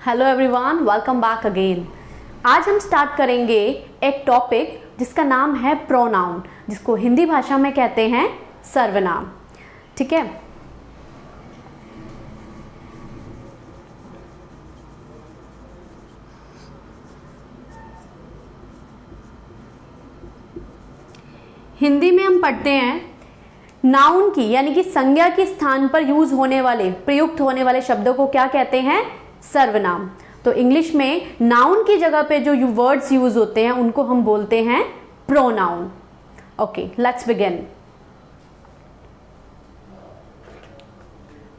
Hello everyone, welcome back again. आज हम start करेंगे एक टॉपिक जिसका नाम है प्रोनाउन, जिसको हिंदी भाषा में कहते हैं सर्वनाम। ठीक है, हिंदी में हम पढ़ते हैं नाउन की यानी कि संज्ञा के स्थान पर यूज होने वाले, प्रयुक्त होने वाले शब्दों को क्या कहते हैं? सर्वनाम। तो इंग्लिश में नाउन की जगह पे जो वर्ड्स यूज होते हैं उनको हम बोलते हैं pronoun. Okay, let's begin.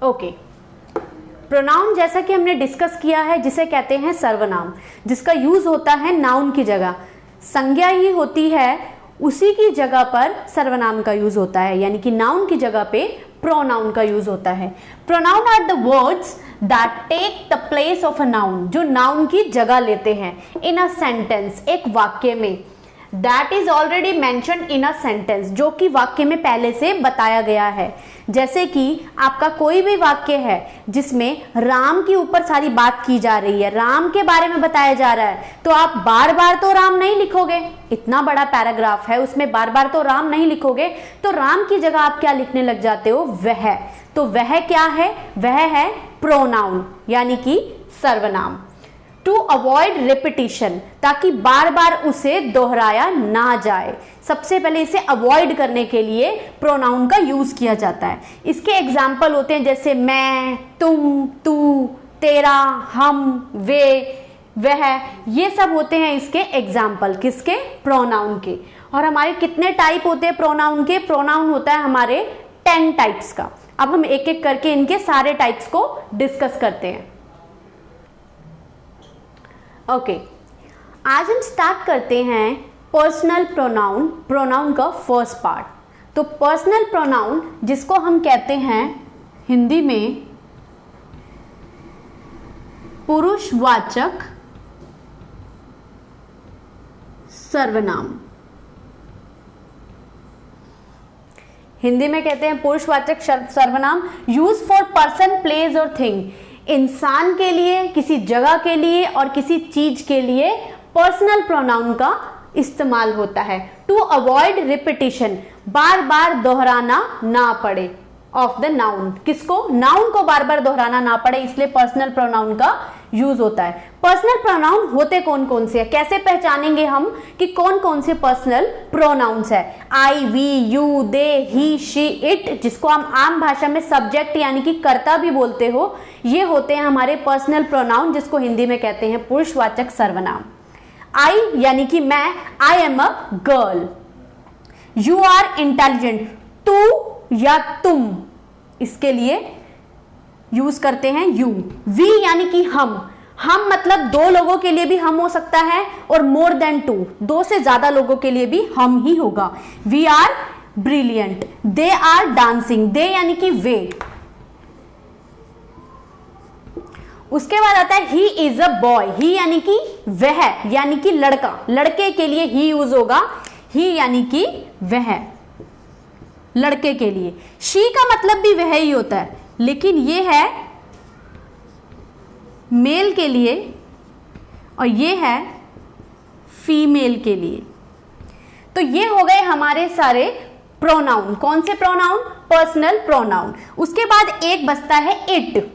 Okay, pronoun जैसा कि हमने डिस्कस किया है जिसे कहते हैं सर्वनाम, जिसका यूज होता है नाउन की जगह। संज्ञा ही होती है, उसी की जगह पर सर्वनाम का यूज होता है, यानी कि नाउन की जगह पे प्रोनाउन का यूज होता है। Pronoun are the words that take the place of a noun, जो नाउन की जगह लेते हैं इन अ सेंटेंस, एक वाक्य में। That is already mentioned in a sentence, जो कि वाक्य में पहले से बताया गया है। जैसे कि आपका कोई भी वाक्य है जिसमें राम के ऊपर सारी बात की जा रही है, राम के बारे में बताया जा रहा है, तो आप बार बार तो राम नहीं लिखोगे। इतना बड़ा पैराग्राफ है, उसमें बार बार तो राम नहीं लिखोगे, तो राम की जगह आप क्या लिखने लग जाते हो? वह। तो वह क्या है? वह है प्रोनाउन यानी कि सर्वनाम। टू अवॉइड रिपीटिशन, ताकि बार बार उसे दोहराया ना जाए, सबसे पहले इसे अवॉइड करने के लिए प्रोनाउन का यूज किया जाता है। इसके एग्जाम्पल होते हैं जैसे मैं, तुम, तू, तेरा, हम, वे, वह, ये सब होते हैं इसके एग्जाम्पल। किसके? प्रोनाउन के। और हमारे कितने टाइप होते हैं प्रोनाउन के? प्रोनाउन होता है हमारे 10 टाइप्स का। अब हम एक एक करके इनके सारे टाइप्स को डिस्कस करते हैं। ओके, आज हम स्टार्ट करते हैं पर्सनल प्रोनाउन, प्रोनाउन का फर्स्ट पार्ट। तो पर्सनल प्रोनाउन जिसको हम कहते हैं हिंदी में पुरुषवाचक सर्वनाम। हिंदी में कहते हैं पुरुषवाचक सर्वनाम, यूज फॉर पर्सन, प्लेस और थिंग। इंसान के लिए, किसी जगह के लिए और किसी चीज के लिए पर्सनल प्रोनाउन का इस्तेमाल होता है। टू अवॉइड रिपीटिशन, बार बार दोहराना ना पड़े ऑफ द नाउन। किसको? नाउन को बार बार दोहराना ना पड़े, इसलिए पर्सनल प्रोनाउन का यूज होता है। पर्सनल प्रोनाउन होते कौन कौन से हैं? कैसे पहचानेंगे हम कि कौन कौन से पर्सनल प्रोनाउंस है? I, we, you, they, he, she, it, जिसको हम आम भाषा में सब्जेक्ट यानी कि कर्ता भी बोलते हो, ये होते हैं हमारे पर्सनल प्रोनाउन, जिसको हिंदी में कहते हैं पुरुषवाचक सर्वनाम। आई यानी कि मैं, I am a girl. You are intelligent, तू या तुम, इसके लिए यूज करते हैं यू। वी यानी कि हम मतलब दो लोगों के लिए भी हम हो सकता है, और मोर देन टू, दो से ज्यादा लोगों के लिए भी हम ही होगा। We are brilliant. They are dancing, they यानी कि वे। उसके बाद आता है ही इज अ बॉय, ही यानी कि वह, यानी कि लड़का, लड़के के लिए ही यूज होगा, ही यानी कि वह, लड़के के लिए। शी का मतलब भी वह ही होता है, लेकिन ये है मेल के लिए और ये है फीमेल के लिए। तो ये हो गए हमारे सारे प्रोनाउन। कौन से प्रोनाउन? Personal pronoun. उसके बाद एक बचता है इट।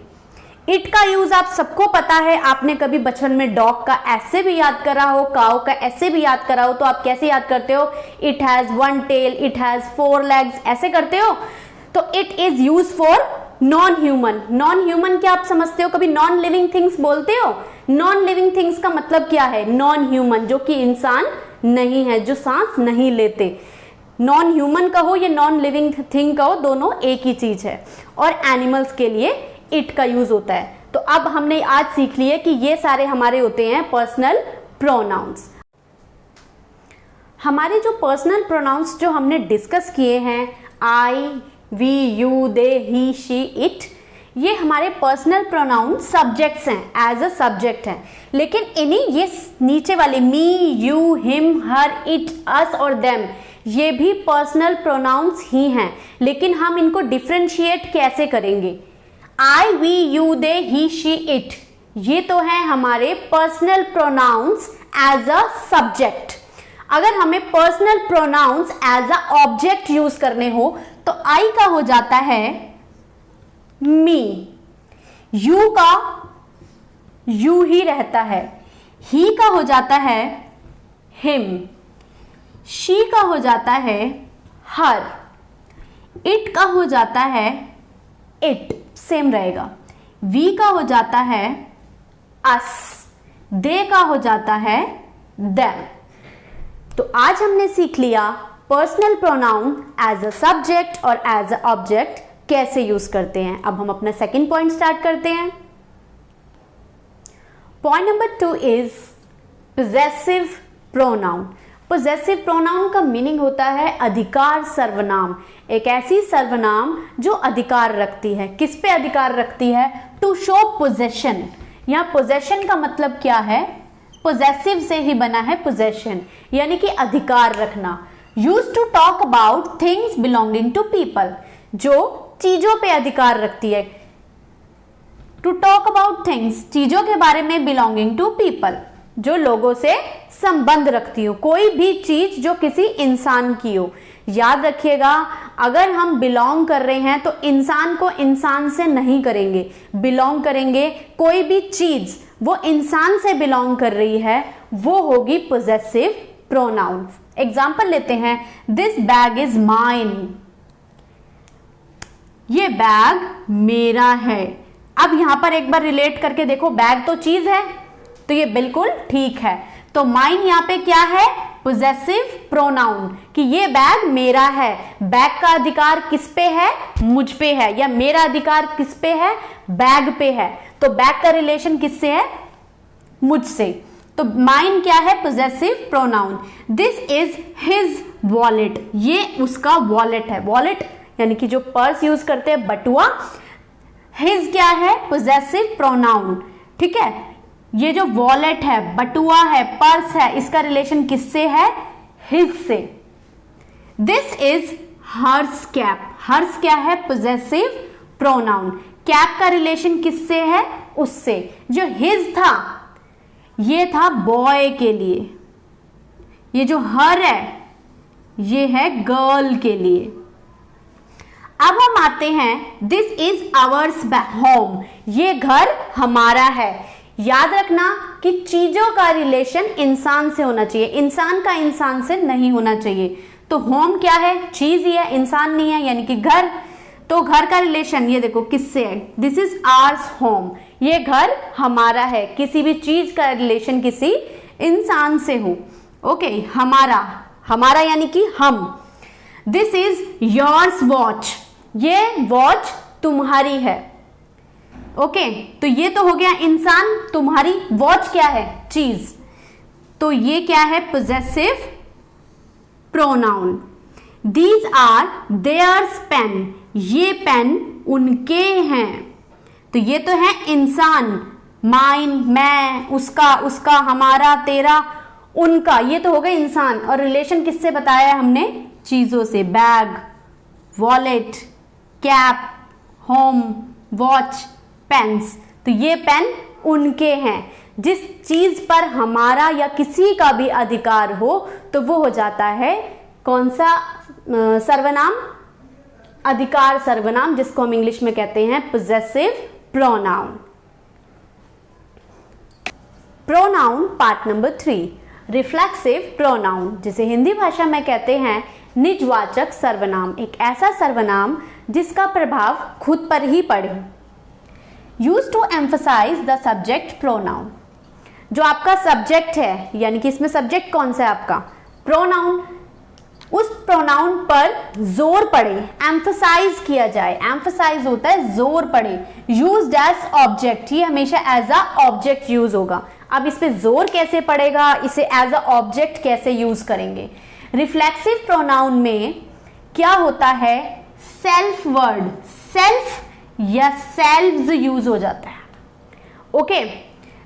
इट का यूज आप सबको पता है, आपने कभी बचपन में डॉग का ऐसे भी याद करा हो, काउ का ऐसे भी याद करा हो, तो आप कैसे याद करते हो? It has 1 tail, it has 4 legs, ऐसे करते हो। तो it is use for non human. Non human क्या आप समझते हो? कभी नॉन लिविंग थिंग्स बोलते हो? नॉन लिविंग थिंग्स का मतलब क्या है? नॉन ह्यूमन, जो कि इंसान नहीं है, जो सांस नहीं लेते। नॉन ह्यूमन कहो या नॉन लिविंग थिंग कहो, दोनों एक ही चीज है। और एनिमल्स के लिए इट का यूज होता है। तो अब हमने आज सीख लिया कि ये सारे हमारे होते हैं पर्सनल प्रोनाउंस। हमारे जो पर्सनल प्रोनाउंस जो हमने डिस्कस किए हैं, I, we, you, they, he, she, it, ये हमारे पर्सनल प्रोनाउन सब्जेक्ट्स हैं, एज अ सब्जेक्ट हैं। लेकिन इन्हीं ये नीचे वाले me, you, him, her, it, us और देम, ये भी पर्सनल प्रोनाउंस ही हैं। लेकिन हम इनको डिफ्रेंशिएट कैसे करेंगे? I, we, you, they, he, she, it, ये तो है हमारे personal pronouns as a subject. अगर हमें personal pronouns as a object use करने हो तो आई का हो जाता है मी, यू का यू ही रहता है, ही का हो जाता है हिम, शी का हो जाता है हर, इट का हो जाता है इट, सेम रहेगा, वी का हो जाता है अस, दे का हो जाता है देम। तो आज हमने सीख लिया personal pronoun as a subject और एज अ ऑब्जेक्ट कैसे यूज करते हैं। अब हम अपना सेकंड पॉइंट स्टार्ट करते हैं। Point number 2 is possessive pronoun. Possessive pronoun का मीनिंग होता है अधिकार सर्वनाम, एक ऐसी सर्वनाम जो अधिकार रखती है। किस पे अधिकार रखती है? To show possession. यहाँ पोजेशन का मतलब क्या है? पोजेसिव से ही बना है पोजेशन, यानी कि अधिकार रखना। Use to talk about things belonging to people, जो चीजों पे अधिकार रखती है। टू टॉक अबाउट थिंग्स, चीजों के बारे में, बिलोंगिंग टू पीपल, जो लोगों से संबंध रखती हो, कोई भी चीज जो किसी इंसान की हो। याद रखिएगा, अगर हम बिलोंग कर रहे हैं तो इंसान को इंसान से नहीं करेंगे, बिलोंग करेंगे। कोई भी चीज वो इंसान से बिलोंग कर रही है वो होगी पोजेसिव प्रोनाउन। एग्जाम्पल लेते हैं, दिस बैग इज माइन, ये बैग मेरा है। अब यहां पर एक बार रिलेट करके देखो, बैग तो चीज है तो ये बिल्कुल ठीक है। तो माइन यहाँ पे क्या है? पोजेसिव प्रोनाउन, कि ये बैग मेरा है। बैग का अधिकार किस पे है? मुझ पे है। या मेरा अधिकार किस पे है? बैग पे है। तो बैग का रिलेशन किससे है? मुझसे। तो माइन क्या है? Possessive pronoun. This is his wallet, ये उसका वॉलेट है। वॉलेट यानी कि जो पर्स यूज करते हैं, बटुआ। हिज क्या है? Possessive pronoun. ठीक है, ये जो वॉलेट है, बटुआ है, पर्स है, इसका रिलेशन किससे है? हिज से। This is hers cap, hers क्या है? Possessive pronoun. कैप का रिलेशन किससे है? उससे। जो हिज था ये था बॉय के लिए, ये जो हर है ये है गर्ल के लिए। अब हम आते हैं, दिस इज आवर्स होम, ये घर हमारा है। याद रखना कि चीजों का रिलेशन इंसान से होना चाहिए, इंसान का इंसान से नहीं होना चाहिए। तो होम क्या है? चीज ही है, इंसान नहीं है, यानी कि घर। तो घर का रिलेशन ये देखो किससे है? दिस इज आवर्स होम, ये घर हमारा है। किसी भी चीज का रिलेशन किसी इंसान से हो। ओके, हमारा, हमारा यानी कि हम। दिस इज योर्स वॉच, ये वॉच तुम्हारी है। ओके, तो ये तो हो गया इंसान, तुम्हारी। वॉच क्या है? चीज। तो ये क्या है? Possessive pronoun. These are theirs pen, ये पेन उनके हैं। तो ये तो है इंसान, माइन, मैं, उसका, उसका, हमारा, तेरा, उनका, ये तो हो गए इंसान। और रिलेशन किससे बताया है हमने? चीजों से। Bag, wallet, cap, home, watch, pens. तो ये पेन उनके हैं। जिस चीज पर हमारा या किसी का भी अधिकार हो तो वो हो जाता है कौन सा सर्वनाम? अधिकार सर्वनाम, जिसको हम इंग्लिश में कहते हैं possessive pronoun. Pronoun part number 3, reflexive pronoun, जिसे हिंदी भाषा में कहते हैं निजवाचक सर्वनाम। एक ऐसा सर्वनाम जिसका प्रभाव खुद पर ही पड़े। Use to emphasise the subject pronoun, जो आपका सब्जेक्ट है, यानी कि इसमें सब्जेक्ट कौन सा है आपका? प्रोनाउन। उस प्रोनाउन पर जोर पड़े, एम्फसाइज किया जाए। एम्फसाइज होता है जोर पड़े। यूज्ड एज ऑब्जेक्ट, ये हमेशा एज अ ऑब्जेक्ट यूज होगा। अब इस पे जोर कैसे पड़ेगा, इसे एज अ ऑब्जेक्ट कैसे यूज करेंगे? रिफ्लेक्सिव प्रोनाउन में क्या होता है? सेल्फ वर्ड, सेल्फ या सेल्व्स यूज हो जाता है। ओके,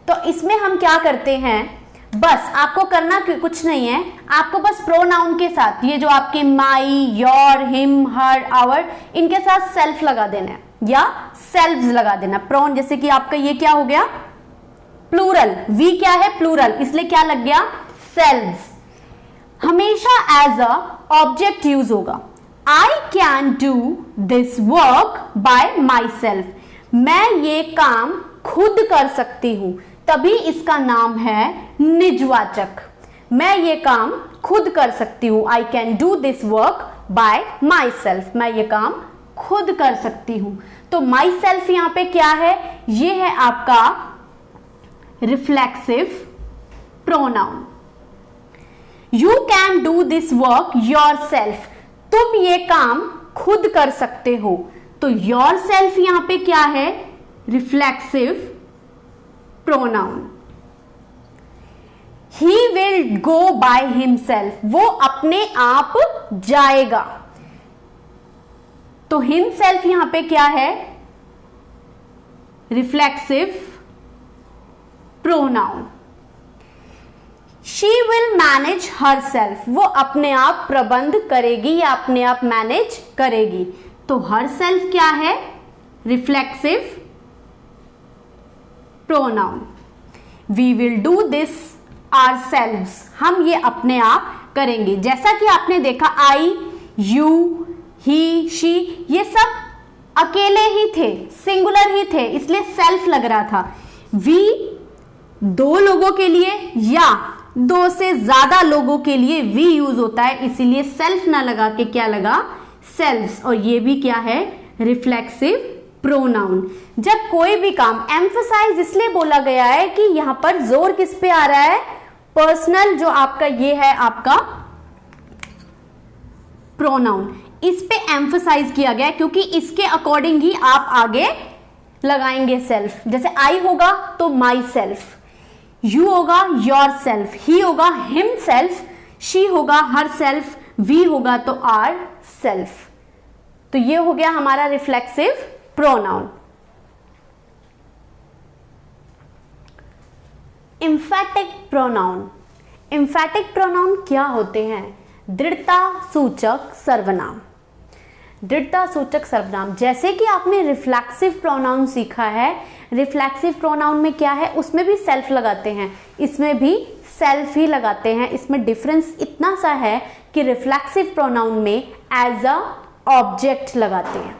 तो इसमें हम क्या करते हैं? बस आपको करना कुछ नहीं है, आपको बस प्रोनाउन के साथ, ये जो आपके माई, योर, हिम, हर, आवर, इनके साथ सेल्फ लगा देना है या सेल्व्स लगा देना। प्रोन, जैसे कि आपका ये क्या हो गया? प्लूरल, वी क्या है प्लूरल, इसलिए क्या लग गया सेल्व्स। हमेशा एज अ ऑब्जेक्ट यूज होगा। I can do this work by my self, मैं ये काम खुद कर सकती हूं, तभी इसका नाम है निजवाचक। मैं ये काम खुद कर सकती हूं, I can do this work by my self, मैं ये काम खुद कर सकती हूं। तो माई सेल्फ यहां पे क्या है, ये है आपका reflexive pronoun. You can do this work your self, तुम ये काम खुद कर सकते हो। तो योर सेल्फ यहां पे क्या है, reflexive pronoun. He will go by himself, वो अपने आप जाएगा। तो हिमसेल्फ यहां पे क्या है, reflexive pronoun. She will manage her self, वो अपने आप प्रबंध करेगी या अपने आप मैनेज करेगी। तो हर सेल्फ क्या है, reflexive pronoun. We will do this ourselves, हम ये अपने आप करेंगे। जैसा कि आपने देखा आई, यू, ही, शी, ये सब अकेले ही थे, सिंगुलर ही थे, इसलिए सेल्फ लग रहा था। वी दो लोगों के लिए या दो से ज्यादा लोगों के लिए वी यूज होता है, इसीलिए सेल्फ ना लगा के क्या लगा, सेल्व्स। और ये भी क्या है, रिफ्लेक्सिव प्रोनाउन। जब कोई भी काम, एम्फसाइज इसलिए बोला गया है कि यहां पर जोर किस पे आ रहा है, पर्सनल जो आपका ये है आपका प्रोनाउन, इस पे एम्फसाइज किया गया क्योंकि इसके अकॉर्डिंग ही आप आगे लगाएंगे सेल्फ। जैसे आई होगा तो माई सेल्फ, यू होगा योर सेल्फ, ही होगा हिम सेल्फ, शी होगा हर सेल्फ, वी होगा तो आर सेल्फ। तो ये हो गया हमारा रिफ्लेक्सिव प्रोनाउन। एम्फैटिक प्रोनाउन। एम्फैटिक प्रोनाउन क्या होते हैं, दृढ़ता सूचक सर्वनाम। दृढ़ता सूचक सर्वनाम, जैसे कि आपने रिफ्लेक्सिव प्रोनाउन सीखा है, रिफ्लेक्सिव प्रोनाउन में क्या है, उसमें भी सेल्फ लगाते हैं, इसमें भी सेल्फ ही लगाते हैं। इसमें डिफरेंस इतना सा है कि रिफ्लेक्सिव प्रोनाउन में एज अ ऑब्जेक्ट लगाते हैं,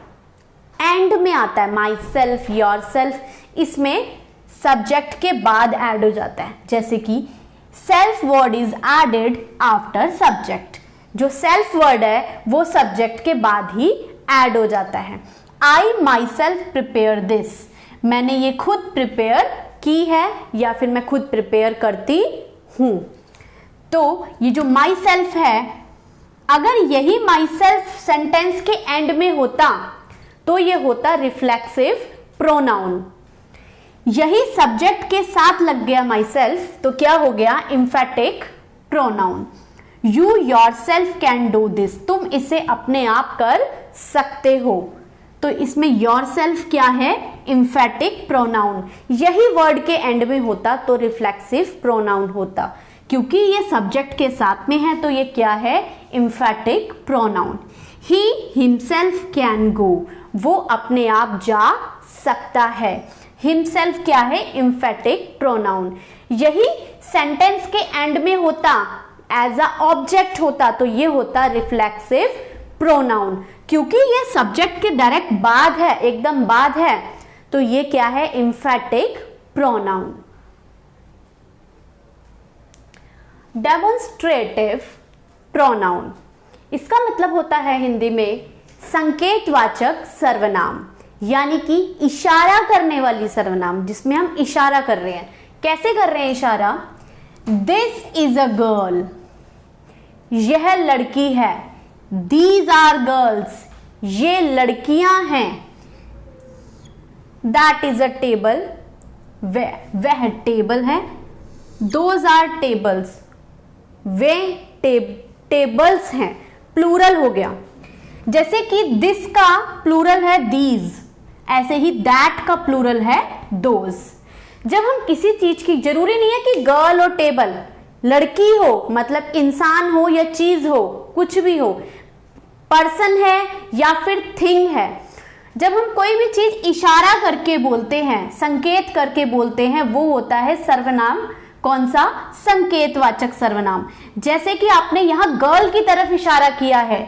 एंड में आता है माई सेल्फ, योर सेल्फ, इसमें सब्जेक्ट के बाद ऐड हो जाता है। जैसे कि self word is added after subject, जो सेल्फ वर्ड है वो सब्जेक्ट के बाद ही ऐड हो जाता है। आई माई सेल्फ प्रिपेयर दिस, मैंने ये खुद प्रिपेयर की है या फिर मैं खुद प्रिपेयर करती हूं। तो ये जो माई सेल्फ है, अगर यही माई सेल्फ सेंटेंस के एंड में होता तो ये होता रिफ्लेक्सिव प्रोनाउन। यही सब्जेक्ट के साथ लग गया माई सेल्फ तो क्या हो गया, एम्फैटिक pronoun. You your self can do this, तुम इसे अपने आप कर सकते हो। तो इसमें योर सेल्फ क्या है, एम्फैटिक प्रोनाउन। यही वर्ड के एंड में होता तो रिफ्लेक्सिव प्रोनाउन होता, क्योंकि ये सब्जेक्ट के साथ में है तो ये क्या है, एम्फैटिक pronoun. He himself can go, वो अपने आप जा सकता है। हिमसेल्फ क्या है, एम्फैटिक प्रोनाउन। यही सेंटेंस के एंड में होता, एज अ ऑब्जेक्ट होता तो ये होता रिफ्लेक्सिव प्रोनाउन। क्योंकि ये सब्जेक्ट के डायरेक्ट बाद है, एकदम बाद है, तो ये क्या है, एम्फैटिक प्रोनाउन। डेमोन्स्ट्रेटिव प्रोनाउन, इसका मतलब होता है हिंदी में संकेतवाचक सर्वनाम, यानी कि इशारा करने वाली सर्वनाम, जिसमें हम इशारा कर रहे हैं। कैसे कर रहे हैं इशारा, दिस इज अ गर्ल, यह लड़की है। दीज आर गर्ल्स, ये लड़कियां हैं। दैट इज अ टेबल, वह टेबल है। दोज आर टेबल्स, वे टेबल्स हैं, प्लूरल हो गया। जैसे कि दिस का प्लूरल है दीज, ऐसे ही दैट का प्लूरल है दोज। जब हम किसी चीज की, जरूरी नहीं है कि गर्ल और टेबल, लड़की हो मतलब इंसान हो या चीज हो, कुछ भी हो, पर्सन है या फिर थिंग है, जब हम कोई भी चीज इशारा करके बोलते हैं, संकेत करके बोलते हैं, वो होता है सर्वनाम। कौन सा? संकेतवाचक सर्वनाम। जैसे कि आपने यहां गर्ल की तरफ इशारा किया है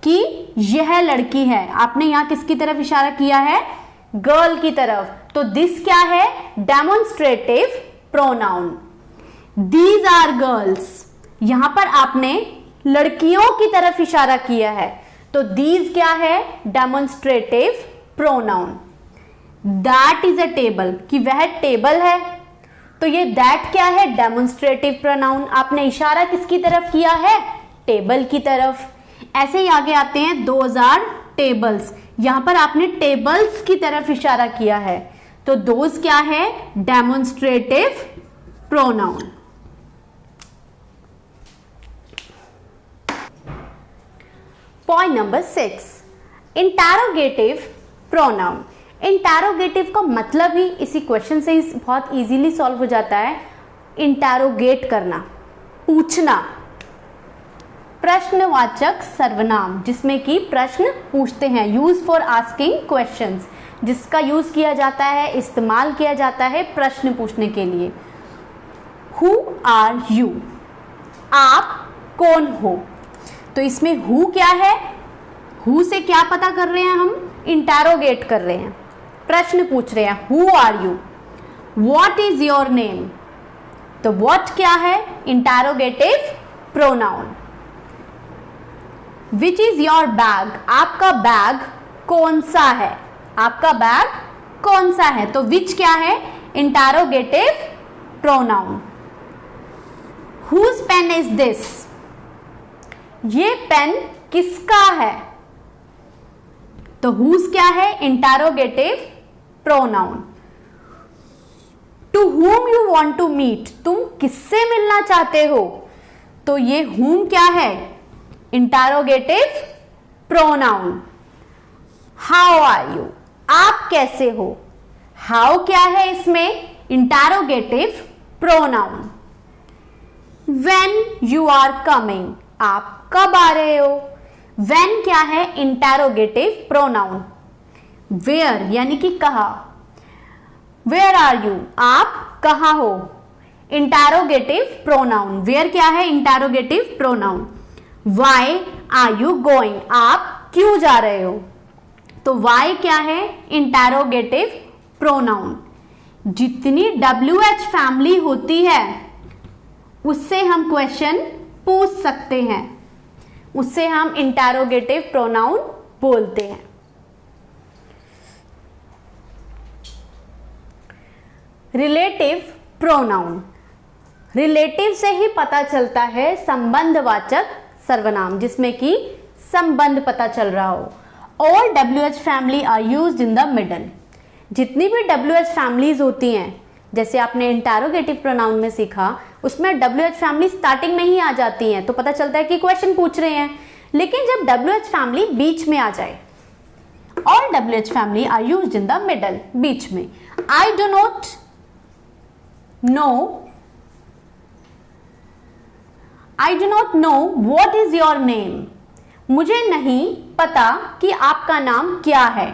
कि यह लड़की है, आपने यहां किसकी तरफ इशारा किया है? गर्ल की तरफ। तो दिस क्या है? Demonstrative pronoun. These are girls, यहां पर आपने लड़कियों की तरफ इशारा किया है, तो दीज क्या है? Demonstrative pronoun. That is a table, कि वह टेबल है, तो ये दैट क्या है? Demonstrative pronoun. आपने इशारा किसकी तरफ किया है? टेबल की तरफ। ऐसे ही आगे आते हैं, दोज आर टेबल्स, यहां पर आपने टेबल्स की तरफ इशारा किया है, तो दोज क्या है? Demonstrative pronoun. Point number 6, interrogative pronoun. Interrogative का मतलब ही इसी क्वेश्चन से ही बहुत इजीली सॉल्व हो जाता है। इंटैरोगेट करना, पूछना। प्रश्नवाचक सर्वनाम, जिसमें कि प्रश्न पूछते हैं, यूज फॉर आस्किंग क्वेश्चंस, जिसका यूज किया जाता है, इस्तेमाल किया जाता है प्रश्न पूछने के लिए। हु आर यू, आप कौन हो, तो इसमें हु क्या है? हु से क्या पता कर रहे हैं हम? इंटैरोगेट कर रहे हैं, प्रश्न पूछ रहे हैं। Who are you. What is your name, तो व्हाट क्या है? Interrogative pronoun. Which is your bag, आपका बैग कौन सा है, आपका बैग कौन सा है, तो विच क्या है? Interrogative pronoun. Whose pen is this, ये पेन किसका है, तो हुज क्या है? Interrogative pronoun. To whom you want to meet, तुम किससे मिलना चाहते हो, तो ये whom क्या है? Interrogative pronoun. How are you, आप कैसे हो, हाउ क्या है इसमें? Interrogative pronoun. When you are coming, आप कब आ रहे हो, व्हेन क्या है? Interrogative pronoun. वेयर यानी कि कहाँ, वेयर आर यू, आप कहाँ हो, इंटैरोगेटिव प्रोनाउन। वेयर क्या है? Interrogative pronoun. Why are you going, आप क्यों जा रहे हो, तो वाई क्या है? Interrogative pronoun. जितनी WH फैमिली होती है उससे हम क्वेश्चन पूछ सकते हैं, उससे हम इंटैरोगेटिव प्रोनाउन बोलते हैं। रिलेटिव प्रोनाउन, रिलेटिव से ही पता चलता है संबंधवाचक सर्वनाम, जिसमें कि संबंध पता चल रहा हो। All WH family are used in the middle, जितनी भी WH फैमिलीज होती हैं, जैसे आपने इंटैरोगेटिव प्रोनाउन में सीखा, उसमें WH फैमिली स्टार्टिंग में ही आ जाती हैं, तो पता चलता है कि क्वेश्चन पूछ रहे हैं। लेकिन जब WH फैमिली बीच में आ जाए, all WH family are used in the middle, बीच में। I do not know what is your name, मुझे नहीं पता कि आपका नाम क्या है।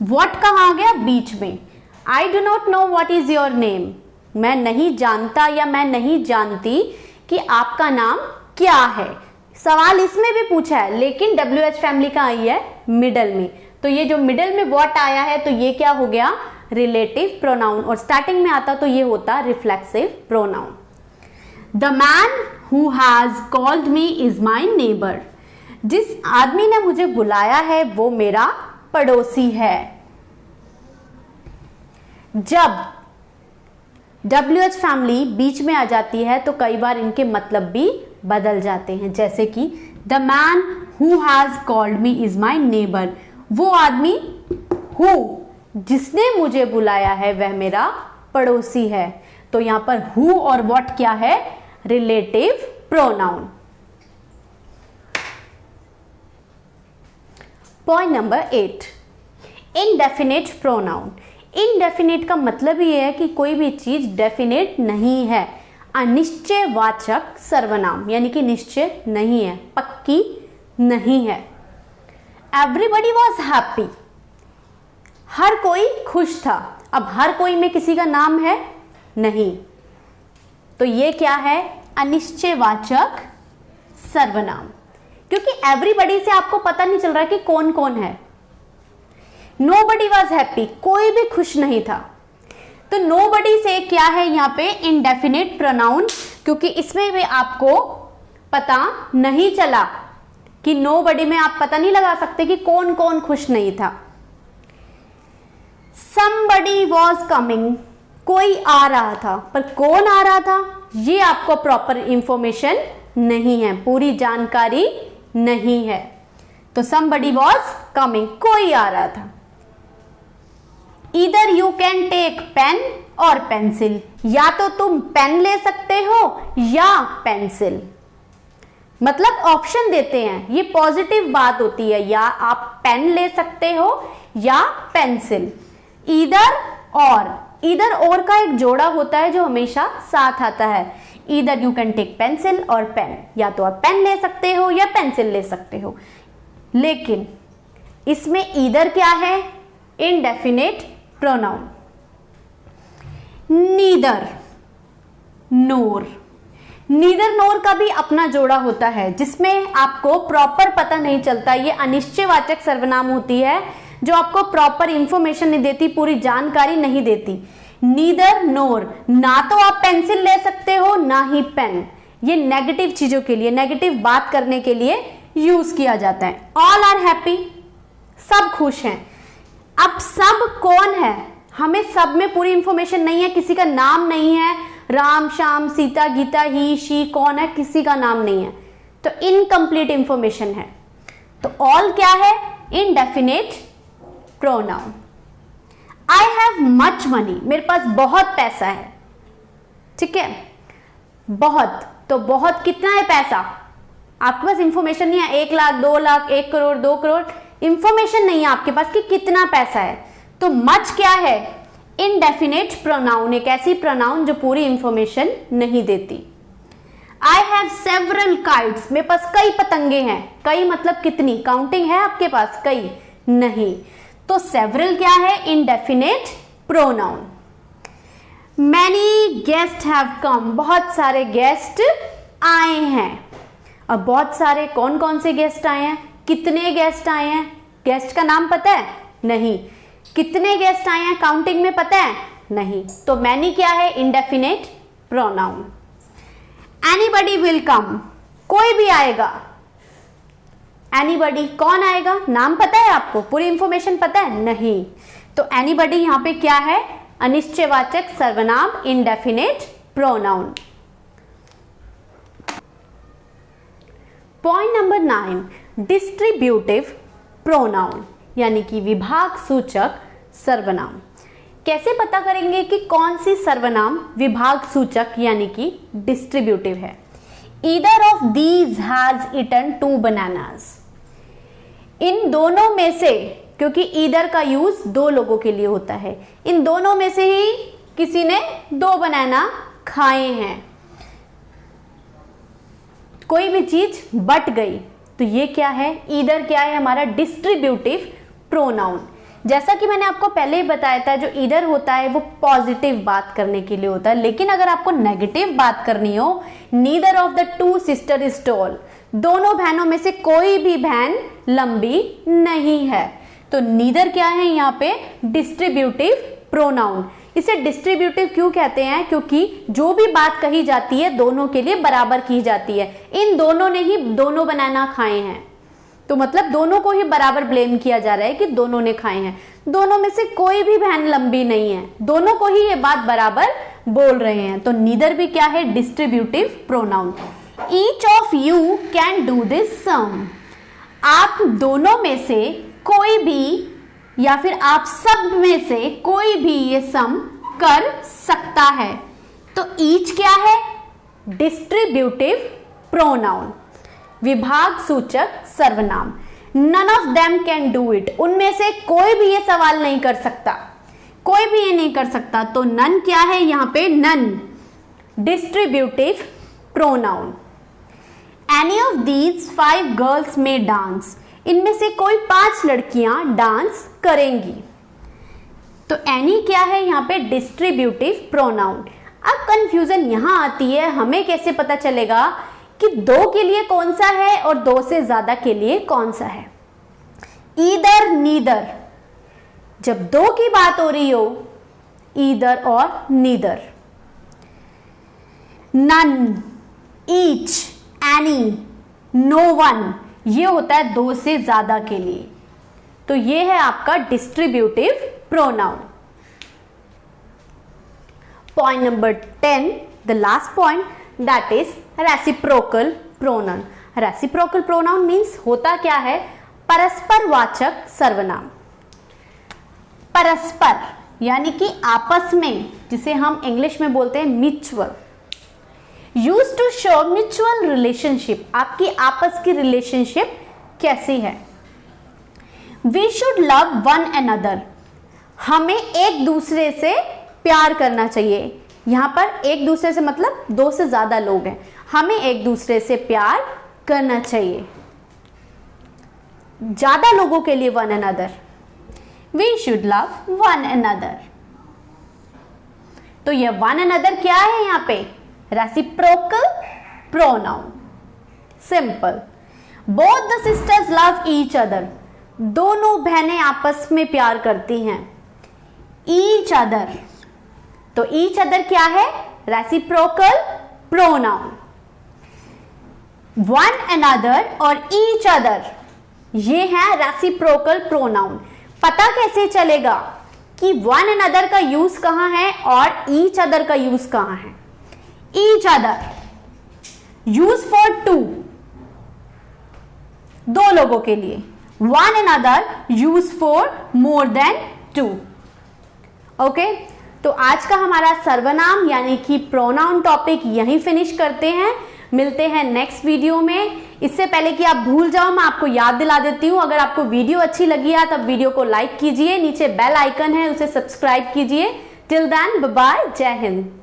व्हाट कहाँ आ गया? बीच में। I do not know what is your name, मैं नहीं जानता या मैं नहीं जानती कि आपका नाम क्या है। सवाल इसमें भी पूछा है, लेकिन WH फैमिली का आई है मिडल में, तो ये जो मिडल में व्हाट आया है, तो ये क्या हो गया? Relative pronoun. और स्टार्टिंग में आता तो ये होता reflexive pronoun. The man who has called me is my neighbour, जिस आदमी ने मुझे बुलाया है वो मेरा पड़ोसी है। जब WH फैमिली बीच में आ जाती है तो कई बार इनके मतलब भी बदल जाते हैं, जैसे कि the man who has called me is my neighbour, वो आदमी हु जिसने मुझे बुलाया है वह मेरा पड़ोसी है। तो यहां पर हु और व्हाट क्या है? Relative pronoun. Point number 8, indefinite pronoun. Indefinite का मतलब ये है कि कोई भी चीज डेफिनेट नहीं है, अनिश्चयवाचक सर्वनाम, यानी कि निश्चय नहीं है, पक्की नहीं है। एवरीबडी वॉज हैप्पी, हर कोई खुश था। अब हर कोई में किसी का नाम है नहीं, तो ये क्या है, अनिश्चयवाचक सर्वनाम, क्योंकि एवरीबडी से आपको पता नहीं चल रहा कि कौन कौन है। नोबडी वॉज हैप्पी, कोई भी खुश नहीं था। तो नोबडी से क्या है यहाँ पे, इंडेफिनिट प्रोनाउन, क्योंकि इसमें भी आपको पता नहीं चला कि नोबडी में आप पता नहीं लगा सकते कि कौन कौन खुश नहीं था। somebody was coming, कोई आ रहा था, पर कौन आ रहा था ये आपको प्रॉपर इंफॉर्मेशन नहीं है, पूरी जानकारी नहीं है। तो somebody was coming, कोई आ रहा था। Either you can take pen और पेंसिल, या तो तुम पेन ले सकते हो या पेंसिल, मतलब ऑप्शन देते हैं, ये पॉजिटिव बात होती है, या आप पेन ले सकते हो या पेंसिल। ईदर और का एक जोड़ा होता है जो हमेशा साथ आता है। Either you can take pencil और पेन, या तो आप पेन ले सकते हो या पेंसिल ले सकते हो। लेकिन इसमें ईदर क्या है, इनडेफिनिट प्रोनाउन। नीदर नोर का भी अपना जोड़ा होता है, जिसमें आपको प्रॉपर पता नहीं चलता। ये अनिश्चयवाचक सर्वनाम होती है जो आपको प्रॉपर इंफॉर्मेशन नहीं देती, पूरी जानकारी नहीं देती। नीदर नोर, ना तो आप पेंसिल ले सकते हो ना ही पेन, ये नेगेटिव चीजों के लिए, नेगेटिव बात करने के लिए यूज किया जाता है। ऑल आर हैप्पी, सब खुश हैं। अब सब कौन है, हमें सब में पूरी इंफॉर्मेशन नहीं है, किसी का नाम नहीं है, राम श्याम सीता गीता ही शी कौन है, किसी का नाम नहीं है, तो इनकम्प्लीट इंफॉर्मेशन है। तो ऑल क्या है, indefinite pronoun. I have much money, मेरे पास बहुत पैसा है, ठीक है, बहुत, तो बहुत कितना है पैसा, आपके पास इंफॉर्मेशन नहीं है, 1 लाख 2 लाख 1 करोड़ 2 करोड़, इंफॉर्मेशन नहीं है आपके पास कि कितना पैसा है। तो मच क्या है, इनडेफिनिट प्रोनाउन, एक ऐसी प्रोनाउन जो पूरी इंफॉर्मेशन नहीं देती। आई हैव सेवरल काइट्स, मेरे पास कई पतंगे हैं, कई मतलब कितनी, काउंटिंग है आपके पास, कई नहीं, तो सेवरल क्या है, indefinite pronoun. Many guest have come, बहुत सारे गेस्ट आए हैं। अब बहुत सारे कौन कौन से गेस्ट आए हैं, कितने गेस्ट आए हैं, गेस्ट का नाम पता है नहीं, कितने गेस्ट आए हैं काउंटिंग में पता है नहीं, तो मैनी क्या है, indefinite pronoun. Anybody will come, कोई भी आएगा। एनीबडी कौन आएगा, नाम पता है आपको, पूरी इंफॉर्मेशन पता है नहीं, तो एनीबडी यहां पे क्या है, अनिश्चयवाचक सर्वनाम, indefinite pronoun. Point number 9, distributive pronoun, यानी कि विभाग सूचक सर्वनाम। कैसे पता करेंगे कि कौन सी सर्वनाम विभाग सूचक यानी कि डिस्ट्रीब्यूटिव है। Either of these has eaten 2 bananas, इन दोनों में से, क्योंकि ईदर का यूज 2 लोगों के लिए होता है, इन दोनों में से ही किसी ने 2 बनाना खाए हैं, कोई भी चीज बट गई, तो ये क्या है, ईदर क्या है हमारा, डिस्ट्रीब्यूटिव प्रोनाउन। जैसा कि मैंने आपको पहले ही बताया था, जो ईदर होता है वो पॉजिटिव बात करने के लिए होता है, लेकिन अगर आपको नेगेटिव बात करनी हो, neither of the 2 sister is tall, दोनों बहनों में से कोई भी बहन लंबी नहीं है, तो नीदर क्या है यहाँ पे, डिस्ट्रीब्यूटिव प्रोनाउन। इसे डिस्ट्रीब्यूटिव क्यों कहते हैं, क्योंकि जो भी बात कही जाती है दोनों के लिए बराबर की जाती है। इन दोनों ने ही दोनों बनाना खाए हैं, तो मतलब दोनों को ही बराबर ब्लेम किया जा रहा है कि दोनों ने खाए हैं, दोनों में से कोई भी बहन लंबी नहीं है, दोनों को ही ये बात बराबर बोल रहे हैं, तो नीदर भी क्या है, distributive pronoun. Each of you can do this sum, आप दोनों में से कोई भी या फिर आप सब में से कोई भी ये सम कर सकता है, तो ईच क्या है, डिस्ट्रीब्यूटिव प्रोनाउन, विभाग सूचक सर्वनाम। None of them can do it, उनमें से कोई भी ये सवाल नहीं कर सकता, कोई भी ये नहीं कर सकता, तो नन क्या है यहां पे, none distributive pronoun. Any of these 5 girls में डांस, इनमें से कोई 5 लड़कियां डांस करेंगी। तो एनी क्या है यहाँ पे? Distributive pronoun. अब कंफ्यूजन यहाँ आती है, हमें कैसे पता चलेगा कि दो के लिए कौन सा है और दो से ज्यादा के लिए कौन सा है? ईदर नीदर, जब दो की बात हो रही हो, ईदर और neither. None, each, any, no one, ये होता है दो से ज्यादा के लिए। तो ये है आपका distributive pronoun. Point number 10, the last point, that is reciprocal pronoun. Reciprocal pronoun means होता क्या है? परस्पर वाचक सर्वनाम। परस्पर यानी कि आपस में, जिसे हम इंग्लिश में बोलते हैं mutual. Use to show mutual relationship, आपकी आपस की रिलेशनशिप कैसी है? We should love one another, हमें एक दूसरे से प्यार करना चाहिए। यहां पर एक दूसरे से मतलब दो से ज्यादा लोग हैं, हमें एक दूसरे से प्यार करना चाहिए। ज्यादा लोगों के लिए one another, we should love one another. तो ये वन अनदर क्या है यहां पे? Reciprocal pronoun. Simple. Both the sisters love each other, दोनों बहनें आपस में प्यार करती हैं। ईच अदर, तो ईच अदर क्या है? Reciprocal pronoun. वन अनदर और ईच अदर, ये है रेसिप्रोकल प्रोनाउन। पता कैसे चलेगा कि वन अनदर का यूज कहां है और ईच अदर का यूज कहां है? Each other use for two, दो लोगों के लिए। One another use for more than two. Okay, तो आज का हमारा सर्वनाम यानी कि प्रोनाउन टॉपिक यहीं फिनिश करते हैं। मिलते हैं नेक्स्ट वीडियो में। इससे पहले कि आप भूल जाओ, मैं आपको याद दिला देती हूं, अगर आपको वीडियो अच्छी लगी है तब वीडियो को लाइक कीजिए, नीचे बेल आइकन है उसे सब्सक्राइब कीजिए। टिल देन, बाय बाय, जय हिंद।